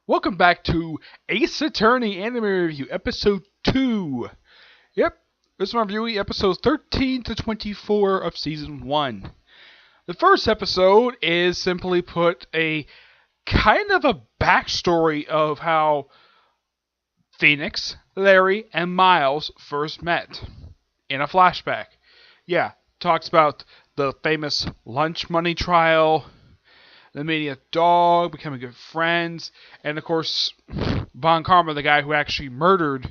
Welcome back to Ace Attorney Anime Review, Episode 2. Yep, this is my reviewing episodes 13 to 24 of Season 1. The first episode is simply put a kind of a backstory of how Phoenix, Larry, and Miles first met in a flashback. Yeah, talks about the famous lunch money trial, the meeting a dog, becoming good friends, and of course, Von Karma, the guy who actually murdered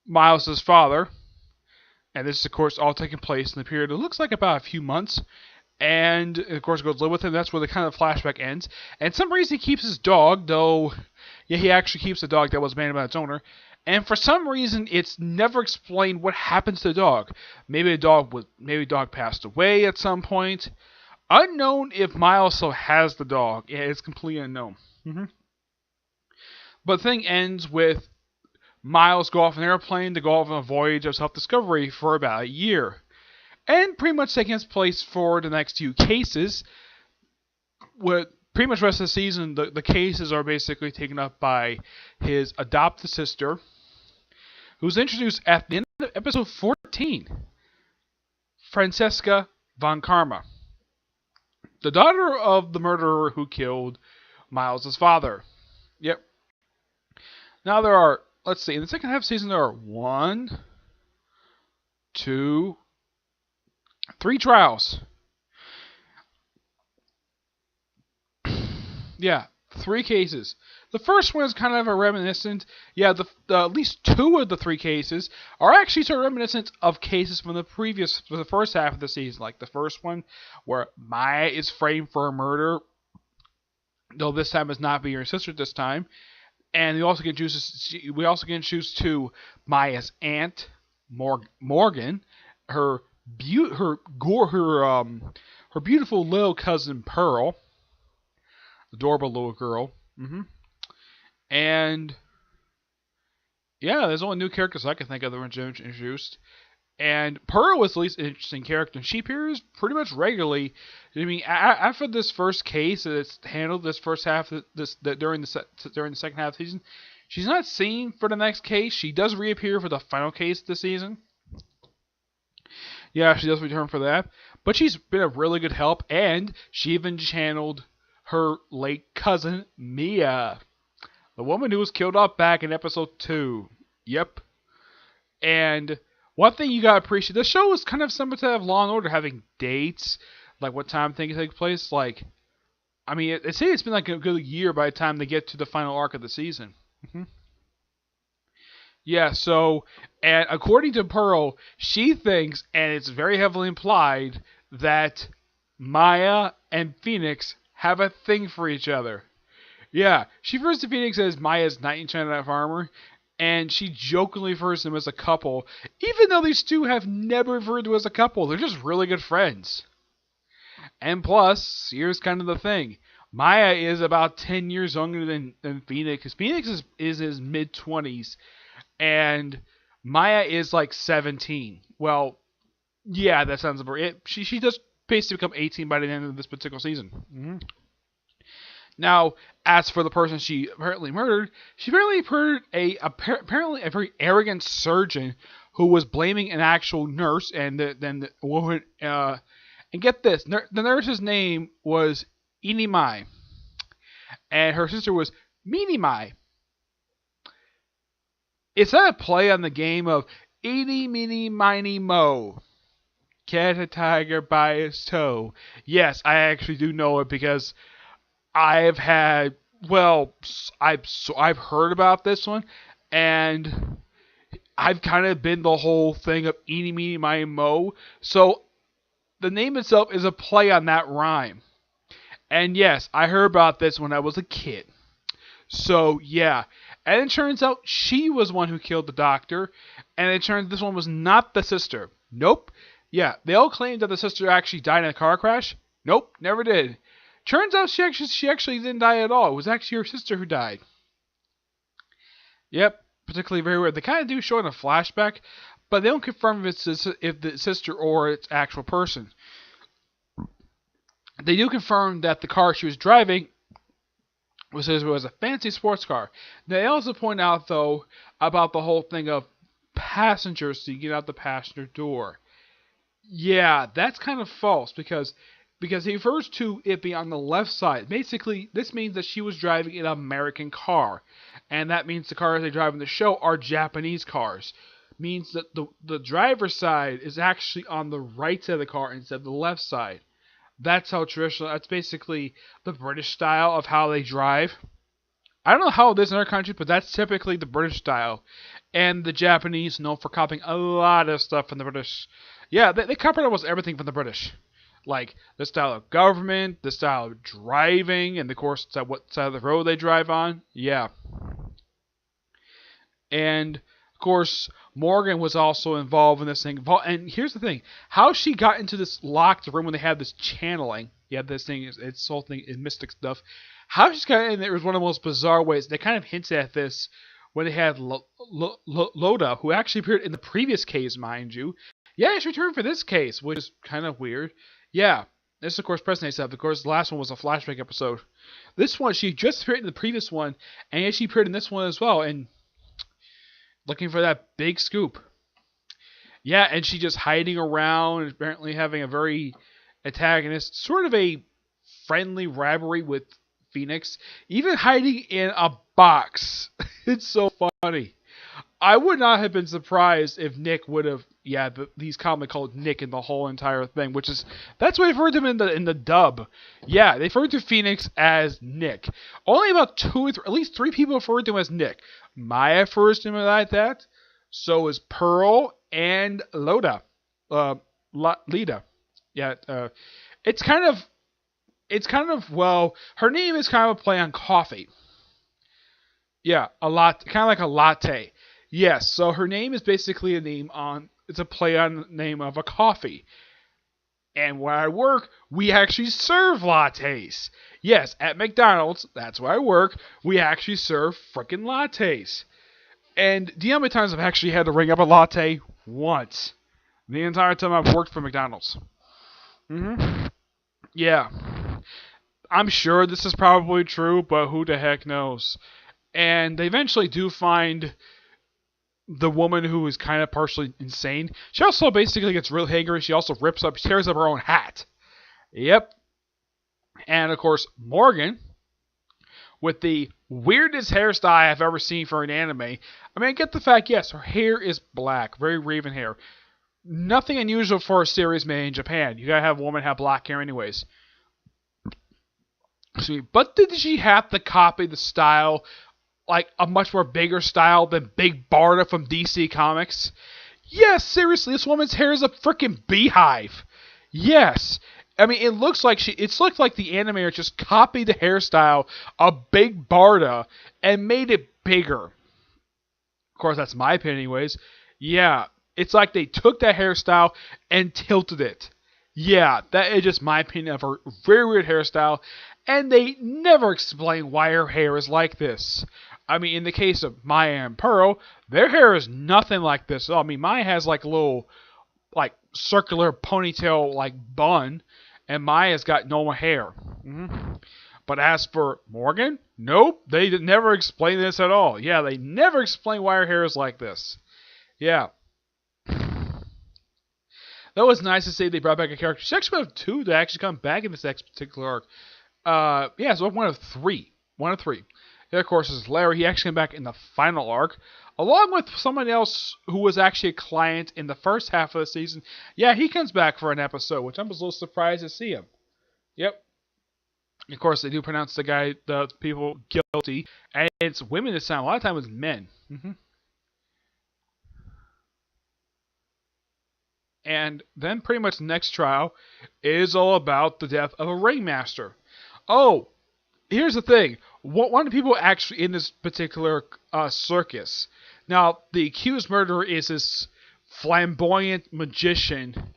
Miles' father. And this is, of course, all taking place in the period, it looks like about a few months. And, of course, goes live with him. That's where the kind of flashback ends. And for some reason, he keeps his dog, though, yeah, he actually keeps the dog that was abandoned by its owner. And for some reason, it's never explained what happens to the dog. Maybe the dog passed away at some point. Unknown if Miles still has the dog. Yeah, it's completely unknown. But the thing ends with Miles go off an airplane to go off on a voyage of self-discovery for about a year. And pretty much taking its place for the next few cases. With pretty much the rest of the season, the cases are basically taken up by his adopted sister, who's introduced at the end of episode 14, Francesca Von Karma, the daughter of the murderer who killed Miles' father. Yep. Now there are, let's see, in the second half of the season there are 1, 2, 3 trials. Yeah, 3 cases. The first one is kind of a reminiscent. Yeah, at least 2 of the 3 cases are actually sort of reminiscent of cases from the first half of the season. Like the first one, where Maya is framed for a murder, though this time it's not being her sister this time. And we also get introduced to Maya's aunt, Morgan, her beautiful little cousin Pearl, adorable little girl. And yeah, there's only new characters I can think of that were introduced. And Pearl was the least interesting character, and she appears pretty much regularly. I mean, after this first case that's handled this first half, during the second half of the season, she's not seen for the next case. She does reappear for the final case of the season. Yeah, she does return for that, but she's been a really good help, and she even channeled her late cousin Mia, the woman who was killed off back in episode 2. Yep. And one thing you gotta appreciate, the show is kind of similar to Law and Order, having dates, like what time things take place. Like, I mean, they say it's been like a good year by the time they get to the final arc of the season. Yeah, so, and according to Pearl, she thinks, and it's very heavily implied, that Maya and Phoenix have a thing for each other. Yeah, she refers to Phoenix as Maya's knight in shining armor, and she jokingly refers to them as a couple, even though these two have never referred to as a couple. They're just really good friends. And plus, here's kind of the thing. Maya is about 10 years younger than Phoenix, because Phoenix is his mid-20s, and Maya is like 17. Well, yeah, that sounds about it. She does basically become 18 by the end of this particular season. Now, as for the person she apparently murdered, she apparently murdered a very arrogant surgeon who was blaming an actual nurse, and then the woman. And get this, the nurse's name was Inimai, and her sister was Minimai. Is that a play on the game of Eeny, Meeny, Miny, Mo? Catch a tiger by its toe. Yes, I actually do know it because I've heard about this one, and I've kind of been the whole thing of Eeny, Meeny, Miny, Mo. So the name itself is a play on that rhyme. And yes, I heard about this when I was a kid. So yeah, and it turns out she was one who killed the doctor, and it turns this one was not the sister. Nope. Yeah, they all claimed that the sister actually died in a car crash. Nope, never did. Turns out she actually didn't die at all. It was actually her sister who died. Yep, particularly very weird. They kind of do show in a flashback, but they don't confirm if the sister or its actual person. They do confirm that the car she was driving which was a fancy sports car. They also point out, though, about the whole thing of passengers so you get out the passenger door. Yeah, that's kind of false because he refers to it being on the left side. Basically, this means that she was driving an American car, and that means the cars they drive in the show are Japanese cars. Means that the driver's side is actually on the right side of the car instead of the left side. That's how traditional. That's basically the British style of how they drive. I don't know how it is in other countries, but that's typically the British style. And the Japanese know for copying a lot of stuff from the British. Yeah, they copied almost everything from the British. Like the style of government, the style of driving, and of course what side of the road they drive on. Yeah. And of course, Morgan was also involved in this thing. And here's the thing: how she got into this locked room when they had this channeling. Yeah, this thing it's whole thing is mystic stuff. How she got in there was one of the most bizarre ways. They kind of hinted at this when they had Loda, who actually appeared in the previous case, mind you. Yeah, she returned for this case, which is kind of weird. Yeah, this of course President stuff. Of course, the last one was a flashback episode. This one, she just appeared in the previous one, and yet she appeared in this one as well. And looking for that big scoop. Yeah, and she just hiding around, apparently having a very antagonist, sort of a friendly rivalry with Phoenix, even hiding in a box. It's so funny. I would not have been surprised if Nick would have, yeah, but he's commonly called Nick in the whole entire thing, which is, that's what they've heard him in the dub. Yeah, they've referred to Phoenix as Nick. Only about at least three people referred to him as Nick. Maya refers to him like that. So is Pearl and Loda. Lida. Yeah, it's kind of, well, her name is kind of a play on coffee. Yeah, kind of like a latte. Yes, so her name is basically it's a play on the name of a coffee. And where I work, we actually serve lattes. Yes, at McDonald's, that's where I work, we actually serve frickin' lattes. And do you know how many times I've actually had to ring up a latte? Once. The entire time I've worked for McDonald's. Yeah. I'm sure this is probably true, but who the heck knows? And they eventually do find the woman who is kind of partially insane. She also basically gets real hangry. She also tears up her own hat. Yep. And of course, Morgan, with the weirdest hairstyle I've ever seen for an anime. I mean, I get the fact, yes, her hair is black, very raven hair. Nothing unusual for a series made in Japan. You gotta have a woman have black hair anyways. But did she have to copy the style, like a much more bigger style than Big Barda from DC Comics? Yes, seriously, this woman's hair is a freaking beehive. Yes. I mean, it looks like the animator just copied the hairstyle of Big Barda and made it bigger. Of course, that's my opinion anyways. Yeah, it's like they took that hairstyle and tilted it. Yeah, that is just my opinion of her very weird hairstyle. And they never explain why her hair is like this. I mean, in the case of Maya and Pearl, their hair is nothing like this. I mean, Maya has like a little, like, circular ponytail, like, bun. And Maya's got normal hair. But as for Morgan, nope, they never explain this at all. Yeah, they never explain why her hair is like this. Yeah. That was nice to see they brought back a character. She's actually one of two that actually come back in this particular arc. Yeah, so one of three. One of three. The other, of course, is Larry. He actually came back in the final arc, along with someone else who was actually a client in the first half of the season. Yeah, he comes back for an episode, which I'm a little surprised to see him. Yep. Of course, they do pronounce the people guilty, and it's women this time. A lot of times it's men. And then pretty much the next trial is all about the death of a ringmaster. Oh, here's the thing. One of the people actually in this particular circus. Now, the accused murderer is this flamboyant magician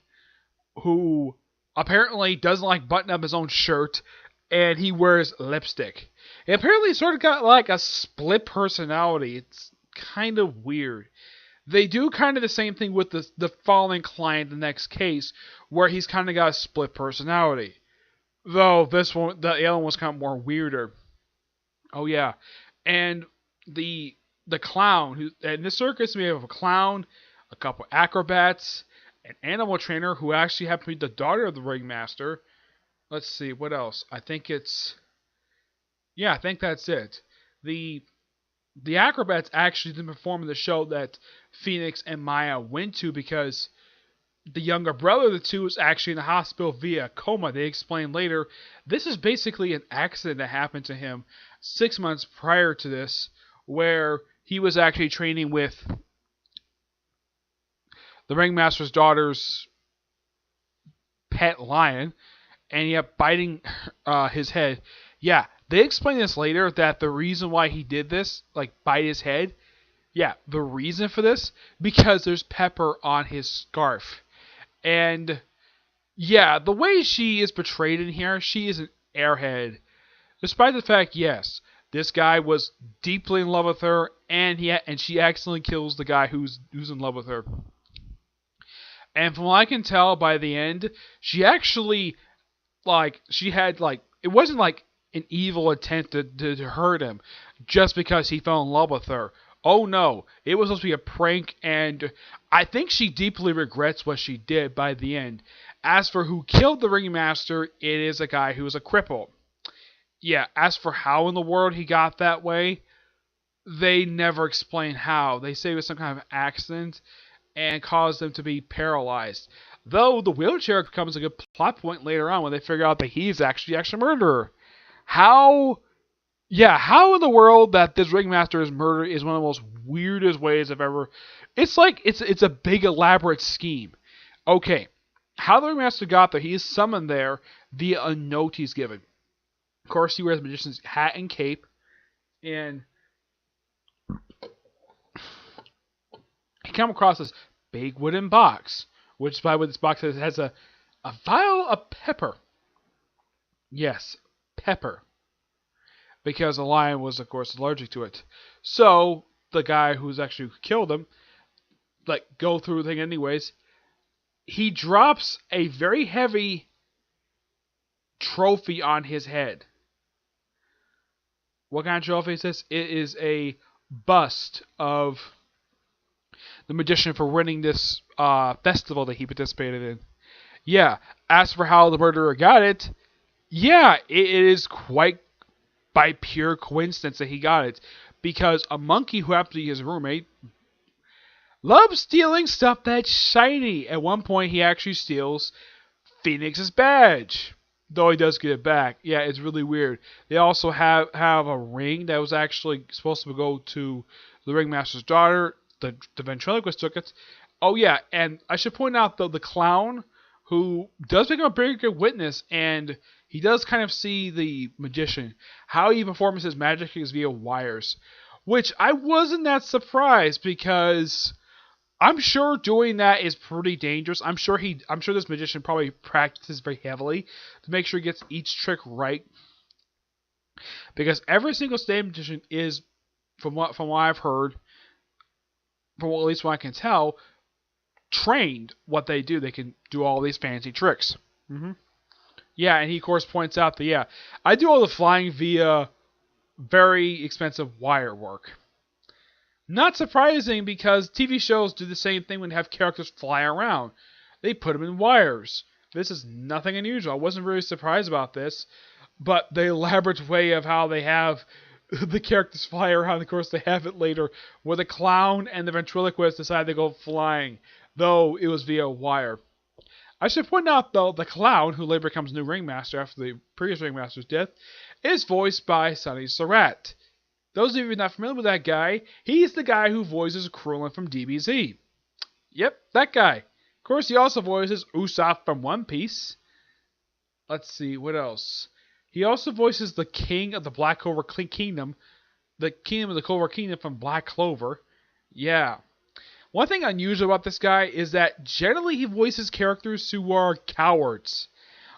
who apparently doesn't like button up his own shirt, and he wears lipstick. He apparently sort of got like a split personality. It's kind of weird. They do kind of the same thing with the following client, the next case, where he's kind of got a split personality. Though this one, the other one was kind of more weirder. Oh yeah, and the the clown who and this circus we have a clown, a couple acrobats, an animal trainer who actually happened to be the daughter of the ringmaster. Let's see what else. I think it's yeah, I think that's it. The the acrobats actually didn't perform in the show that Phoenix and Maya went to because the younger brother of the two was actually in the hospital via coma. They explain later this is basically an accident that happened to him 6 months prior to this, where he was actually training with the ringmaster's daughter's pet lion, and he kept biting his head. Yeah, they explain this later that the reason why he did this, like bite his head, yeah, the reason for this because there's pepper on his scarf. And yeah, the way she is portrayed in here, she is an airhead. Despite the fact, yes, this guy was deeply in love with her, and she accidentally kills the guy who's in love with her. And from what I can tell, by the end, she actually she had it wasn't like an evil intent to hurt him just because he fell in love with her. Oh no, it was supposed to be a prank, and I think she deeply regrets what she did by the end. As for who killed the ringmaster, it is a guy who was a cripple. Yeah, as for how in the world he got that way, they never explain how. They say it was some kind of accident and caused them to be paralyzed. Though the wheelchair becomes a good plot point later on when they figure out that he's actually a murderer. How yeah, how in the world that this ringmaster is murdered is one of the most weirdest ways I've ever. It's like it's a big elaborate scheme. Okay, how the ringmaster got there? He is summoned there via a note he's given. Of course, he wears a magician's hat and cape, and he comes across this big wooden box, which by what this box has a vial of pepper. Yes, pepper. Because the lion was, of course, allergic to it. So the guy who's actually killed him, go through the thing anyways. He drops a very heavy trophy on his head. What kind of trophy is this? It is a bust of the magician for winning this festival that he participated in. Yeah, as for how the murderer got it, yeah, it is quite by pure coincidence that he got it. Because a monkey who happened to be his roommate loves stealing stuff that's shiny. At one point, he actually steals Phoenix's badge. Though he does get it back. Yeah, it's really weird. They also have a ring that was actually supposed to go to the ringmaster's daughter. The ventriloquist took it. Oh, yeah, and I should point out, though, the clown, who does become a very good witness, and he does kind of see the magician. How he performs his magic is via wires. Which I wasn't that surprised, because I'm sure doing that is pretty dangerous. I'm sure this magician probably practices very heavily to make sure he gets each trick right. Because every single stage magician is, from what I've heard, at least what I can tell, trained what they do. They can do all these fancy tricks. Yeah, and he of course points out that yeah, I do all the flying via very expensive wire work. Not surprising because TV shows do the same thing when they have characters fly around. They put them in wires. This is nothing unusual. I wasn't really surprised about this, but the elaborate way of how they have the characters fly around, of course they have it later, where the clown and the ventriloquist decide to go flying, though it was via wire. I should point out, though, the clown, who later becomes new ringmaster after the previous ringmaster's death, is voiced by Sonny Surratt. Those of you who are not familiar with that guy, he's the guy who voices Krillin from DBZ. Yep, that guy. Of course, he also voices Usopp from One Piece. Let's see, what else? He also voices the king of the Black Clover Kingdom, the kingdom of the Clover Kingdom from Black Clover. Yeah. One thing unusual about this guy is that generally he voices characters who are cowards.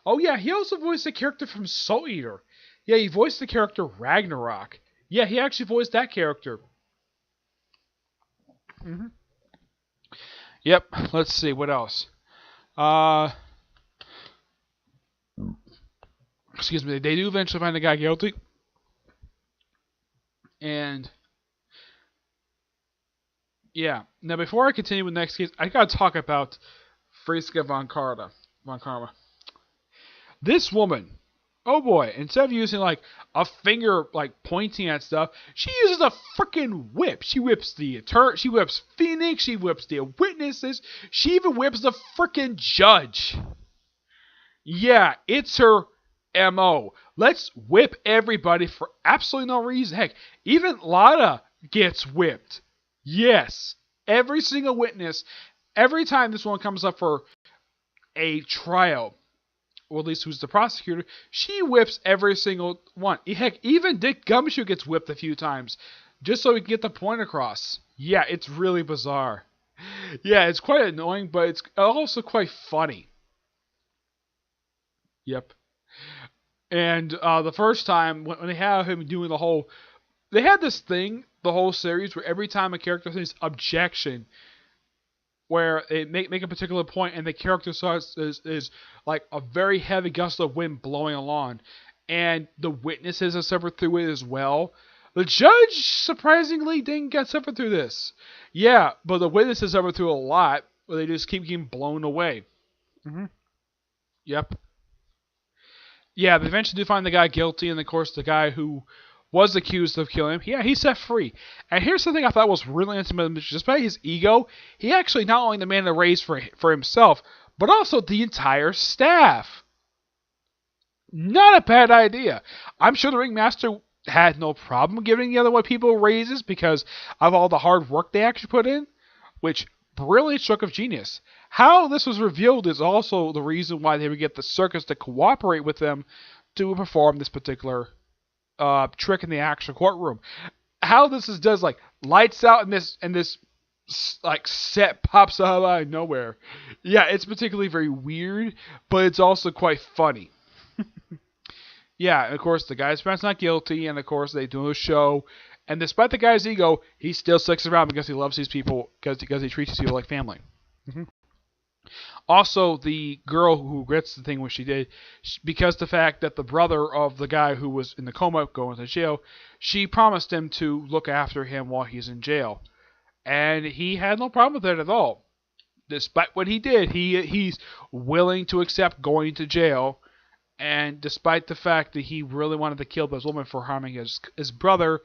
Oh yeah, he also voiced a character from Soul Eater. Yeah, he voiced the character Ragnarok. Yeah, he actually voiced that character. Yep, let's see, what else? Excuse me, they do eventually find the guy guilty. And yeah, now before I continue with the next case, I gotta talk about Friska von Karma. Von Karma. This woman, oh boy, instead of using like a finger like pointing at stuff, she uses a freaking whip. She whips she whips Phoenix, she whips the witnesses, she even whips the freaking judge. Yeah, it's her MO. Let's whip everybody for absolutely no reason. Heck, even Lada gets whipped. Yes, every single witness, every time this one comes up for a trial, or at least who's the prosecutor, she whips every single one. Heck, even Dick Gumshoe gets whipped a few times, just so he can get the point across. Yeah, it's really bizarre. Yeah, it's quite annoying, but it's also quite funny. Yep. And the first time, when they have him doing the whole... They had this thing, the whole series, where every time a character says objection, where they make a particular point and the character starts is like a very heavy gust of wind blowing along, and the witnesses have suffered through it as well. The judge surprisingly didn't get suffered through this. Yeah, but the witnesses suffered through a lot, where they just keep getting blown away. Mm-hmm. Yep. Yeah, they eventually do find the guy guilty, and of course the guy who was accused of killing him, yeah, he's set free. And here's something I thought was really intimate. Just by his ego, he actually not only demanded a raise for himself, but also the entire staff. Not a bad idea. I'm sure the ringmaster had no problem giving the other people raises because of all the hard work they actually put in, which brilliant stroke of genius. How this was revealed is also the reason why they would get the circus to cooperate with them to perform this particular trick in the actual courtroom. How this is does like lights out and this like set pops up out of nowhere. Yeah, it's particularly very weird, but it's also quite funny. Yeah, and of course the guy's found not guilty, and of course they do a show. And despite the guy's ego, he still sticks around because he loves these people because he treats these people like family. Mm-hmm. Also, the girl who regrets the thing what she did, because the fact that the brother of the guy who was in the coma going to jail, she promised him to look after him while he's in jail, and he had no problem with that at all. Despite what he did, he's willing to accept going to jail, and despite the fact that he really wanted to kill this woman for harming his brother,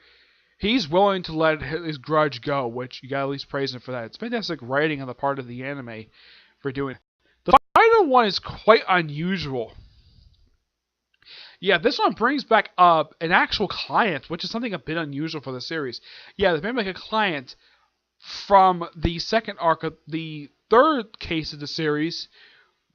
he's willing to let his grudge go, which you gotta at least praise him for that. It's fantastic writing on the part of the anime for doing. The final one is quite unusual. Yeah, this one brings back an actual client, which is something a bit unusual for the series. Yeah, they bring back a client from the second arc of the third case of the series,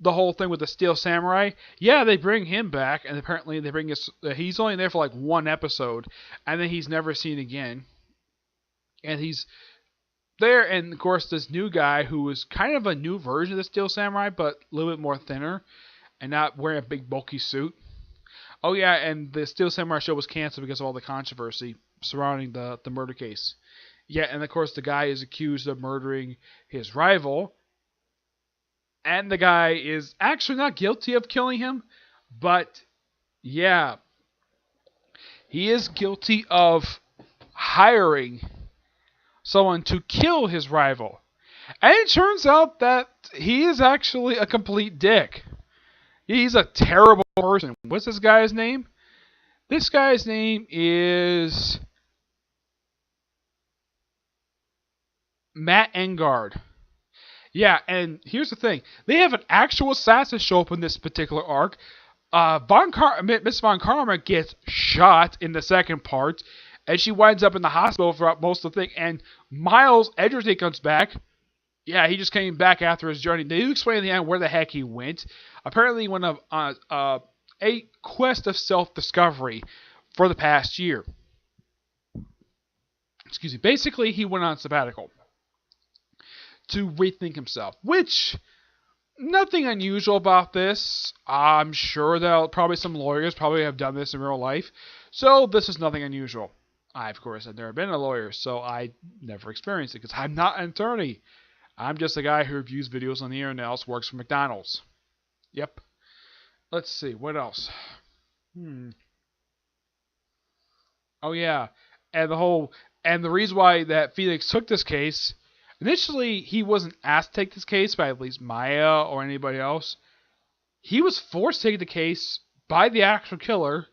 the whole thing with the Steel Samurai. Yeah, they bring him back, and apparently they bring he's only there for like one episode, and then he's never seen again. And he's there, and of course this new guy who is kind of a new version of the Steel Samurai, but a little bit more thinner, and not wearing a big bulky suit. Oh yeah, and the Steel Samurai show was canceled because of all the controversy surrounding the murder case. Yeah, and of course the guy is accused of murdering his rival, and the guy is actually not guilty of killing him, but yeah, he is guilty of hiring someone to kill his rival. And it turns out that he is actually a complete dick. He's a terrible person. What's this guy's name? This guy's name is Matt Engard. Yeah, and here's the thing. They have an actual assassin show up in this particular arc. Miss Von Karma gets shot in the second part, and she winds up in the hospital throughout most of the thing. And Miles Edgerton comes back. Yeah, he just came back after his journey. They do explain at the end where the heck he went. Apparently he went on a quest of self-discovery for the past year. Excuse me. Basically, he went on sabbatical to rethink himself, which... Nothing unusual about this. I'm sure that probably some lawyers probably have done this in real life. So this is nothing unusual. I, of course, have never been a lawyer, so I never experienced it because I'm not an attorney. I'm just a guy who reviews videos on the internet and else works for McDonald's. Yep. Let's see, what else? Oh yeah. And the reason why that Phoenix took this case, initially he wasn't asked to take this case by at least Maya or anybody else. He was forced to take the case by the actual killer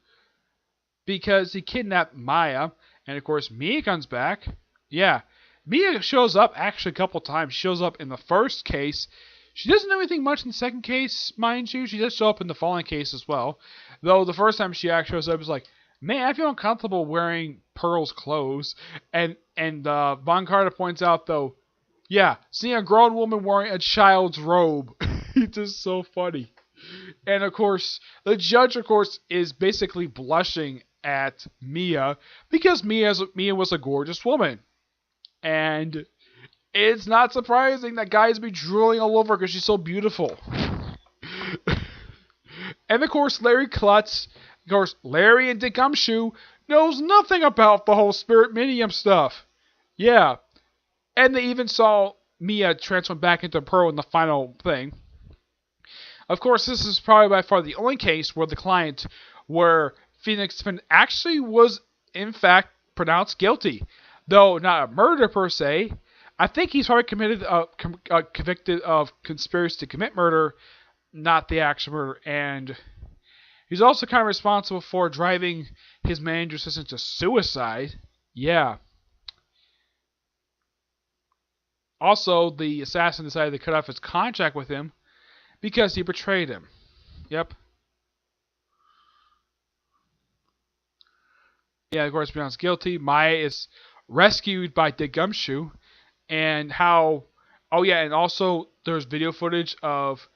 because he kidnapped Maya, and of course Mia comes back. Yeah, Mia shows up actually a couple times. She shows up in the first case. She doesn't know anything much in the second case, mind you. She does show up in the following case as well. Though the first time she actually shows up is like, man, I feel uncomfortable wearing Pearl's clothes. And Von Carter points out though, yeah, seeing a grown woman wearing a child's robe. It's just so funny. And of course, the judge, of course, is basically blushing at Mia because Mia was a gorgeous woman. And it's not surprising that guys be drooling all over because she's so beautiful. And of course, Larry and Dick Gumshoe knows nothing about the whole spirit medium stuff. Yeah. And they even saw Mia transform back into Pearl in the final thing. Of course, this is probably by far the only case where Phoenix actually was, in fact, pronounced guilty. Though not a murder per se. I think he's probably convicted of conspiracy to commit murder, not the actual murder. And he's also kind of responsible for driving his manager assistant to suicide. Yeah. Also, the assassin decided to cut off his contract with him because he betrayed him. Yep. Yeah, of course, pronounced guilty. Maya is rescued by Dick Gumshoe. And and also there's video footage of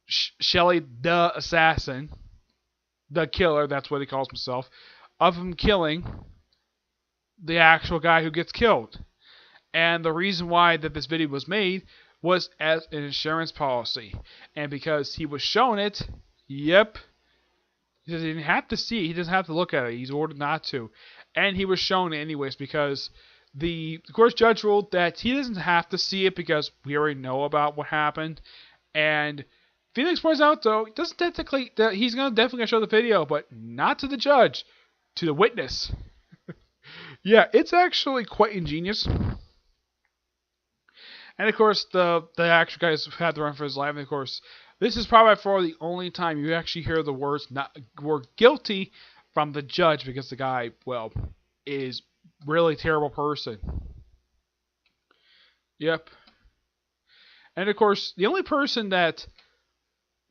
Shelly, the assassin, the killer, that's what he calls himself, of him killing the actual guy who gets killed. And the reason why that this video was made was as an insurance policy. And because he was shown it, yep, he didn't have to see it, he doesn't have to look at it, he's ordered not to. And he was shown it anyways because the court judge ruled that he doesn't have to see it because we already know about what happened. And Phoenix points out, though, he doesn't technically, that he's definitely show the video, but not to the judge, to the witness. Yeah, it's actually quite ingenious. And of course, the actual guys had to run for his life. And of course, this is probably for the only time you actually hear the word guilty from the judge because the guy, well, is really terrible person. Yep. And of course, the only person that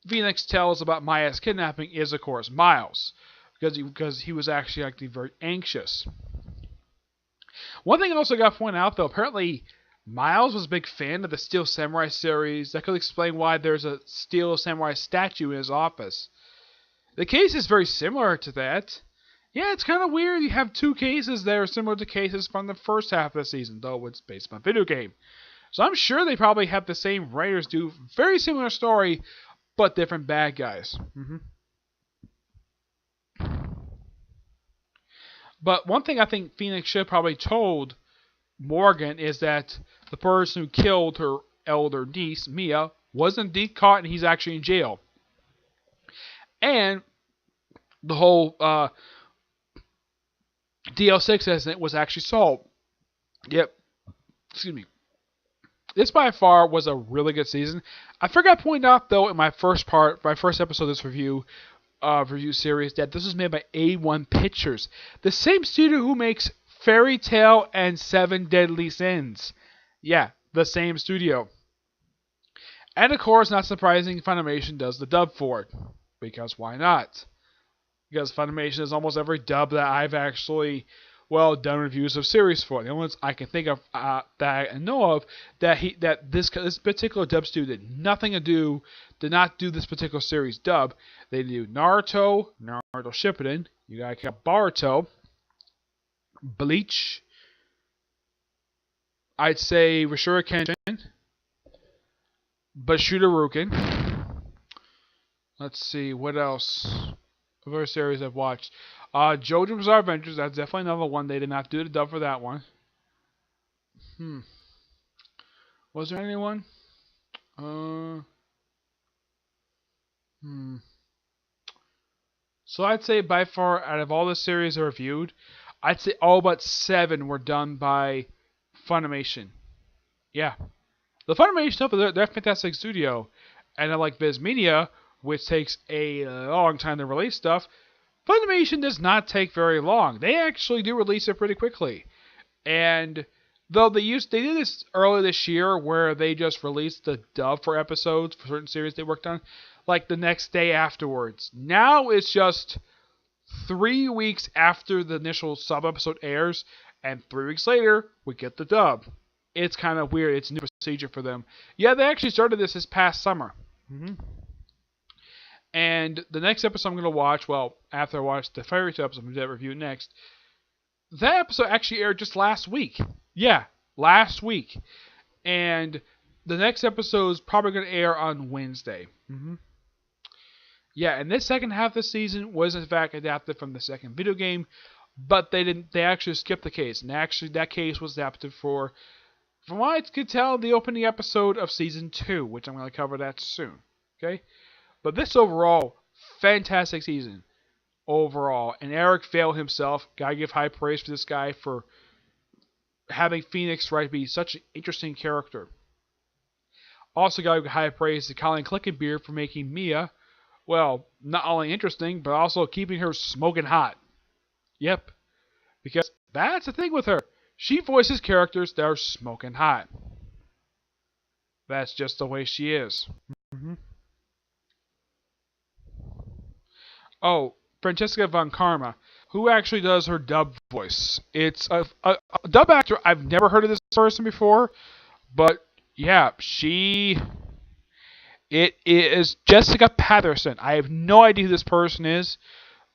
Phoenix tells about Maya's kidnapping is, of course, Miles, because he was actually very anxious. One thing I also got to point out, though, apparently Miles was a big fan of the Steel Samurai series. That could explain why there's a Steel Samurai statue in his office. The case is very similar to that. Yeah, it's kind of weird. You have two cases that are similar to cases from the first half of the season, though it's based on a video game. So I'm sure they probably have the same writers do very similar story, but different bad guys. But one thing I think Phoenix should have probably told Morgan is that the person who killed her elder niece, Mia, was indeed caught and he's actually in jail. And the whole DL6 incident was actually solved. Yep. Excuse me. This by far was a really good season. I forgot to point out though in my first episode of this review series that this was made by A1 Pictures, the same studio who makes Fairy Tail and Seven Deadly Sins. Yeah, the same studio. And of course, not surprising, Funimation does the dub for it. Because why not? Because Funimation is almost every dub that I've actually, done reviews of series for. The only ones I can think of that I know of that this particular dub studio did not do this particular series dub. They do Naruto Shippuden, you got Boruto, Bleach, I'd say Rashura Kenshin, Bushido-Ruken. Let's see, what else? Other series I've watched. JoJo's Bizarre Adventures, that's definitely another one. They did not do the dub for that one. Was there anyone? So I'd say by far, out of all the series I reviewed, I'd say all but 7 were done by Funimation. Yeah. The Funimation stuff, they're a fantastic studio. And unlike Viz Media, which takes a long time to release stuff, Funimation does not take very long. They actually do release it pretty quickly. And though they did this earlier this year where they just released the dub for episodes for certain series they worked on, like the next day afterwards. Now it's just 3 weeks after the initial sub episode airs, and 3 weeks later we get the dub. It's kind of weird. It's a new procedure for them. Yeah, they actually started this past summer. And the next episode I'm going to watch, well, after I watch the Fairy Tail episode I'm going to review next, that episode actually aired just last week. Yeah, last week. And the next episode is probably going to air on Wednesday. Yeah, and this second half of the season was in fact adapted from the second video game, but they actually skipped the case. And actually that case was adapted for, from what I could tell, the opening episode of season 2, which I'm going to cover that soon. Okay? But this overall, fantastic season. Overall. And Eric Vale himself, gotta give high praise for this guy for having Phoenix Wright be such an interesting character. Also gotta give high praise to Colin Clickenbeard for making Mia, well, not only interesting, but also keeping her smoking hot. Yep. Because that's the thing with her. She voices characters that are smoking hot. That's just the way she is. Oh, Francesca Von Karma, who actually does her dub voice. It's a dub actor. I've never heard of this person before, but yeah, it is Jessica Patterson. I have no idea who this person is,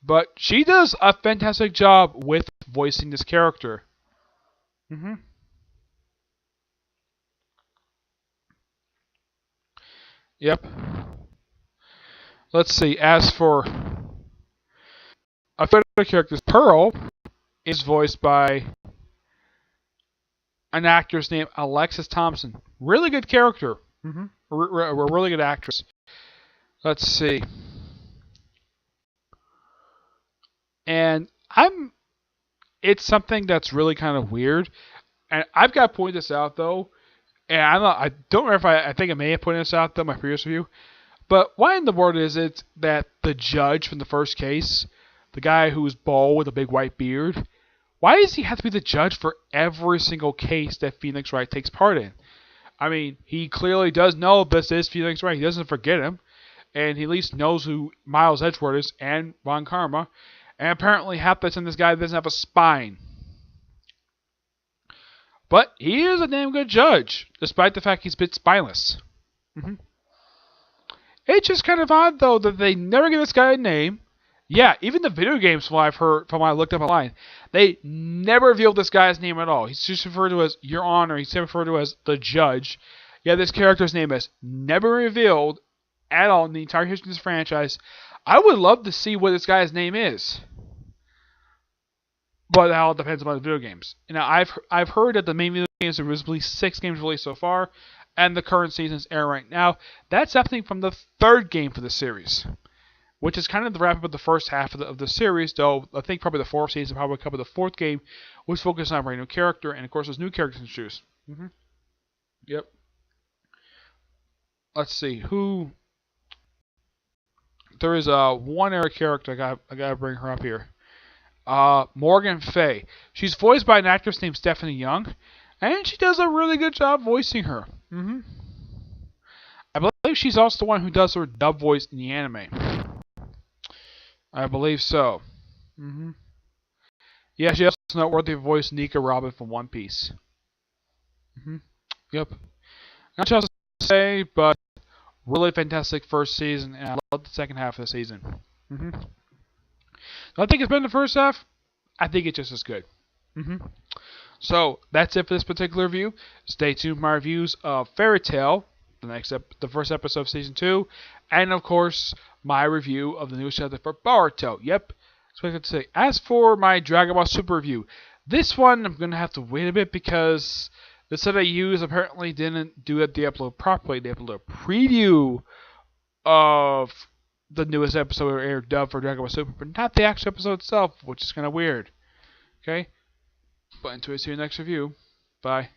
but she does a fantastic job with voicing this character. Yep. Let's see. As for a few other characters, Pearl is voiced by an actress named Alexis Thompson. Really good character. A really good actress. Let's see. And it's something that's really kind of weird. And I've got to point this out, though. And I don't remember if I think I may have pointed this out, though, in my previous review. But why in the world is it that the judge from the first case, the guy who was bald with a big white beard, why does he have to be the judge for every single case that Phoenix Wright takes part in? I mean, he clearly does know this is Phoenix Wright. He doesn't forget him. And he at least knows who Miles Edgeworth is and Von Karma. And apparently half the time this guy doesn't have a spine. But he is a damn good judge, despite the fact he's a bit spineless. It's just kind of odd, though, that they never give this guy a name. Yeah, even the video games, from what I've heard, from what I looked up online, they never revealed this guy's name at all. He's just referred to as Your Honor. He's referred to as the judge. Yeah, this character's name is never revealed at all in the entire history of this franchise. I would love to see what this guy's name is. But that all depends on the video games. Now, I've heard that the main video games have released 6 games released so far, and the current season's air right now. That's happening from the 3rd game for the series, which is kind of the wrap up of the first half of the series, though I think probably the 4th season probably cover the 4th game, which focuses on a brand new character, and of course there's new characters introduced. Yep. Let's see, who... There is one other character, I gotta bring her up here. Morgan Fay. She's voiced by an actress named Stephanie Young, and she does a really good job voicing her. I believe she's also the one who does her dub voice in the anime. I believe so. Yeah, she also noteworthy voice Nika Robin from One Piece. Yep. Not much else to say, but really fantastic first season, and I love the second half of the season. I think it's been the first half. I think it's just as good. So that's it for this particular review. Stay tuned for my reviews of Fairy Tail, the first episode of season 2, and of course my review of the newest chapter for Boruto. Yep. So I could say. As for my Dragon Ball Super review, this one I'm gonna have to wait a bit because the set I used apparently didn't do the upload properly. They uploaded a preview of the newest episode aired dub for Dragon Ball Super, but not the actual episode itself, which is kind of weird. Okay? But until I see your next review, bye.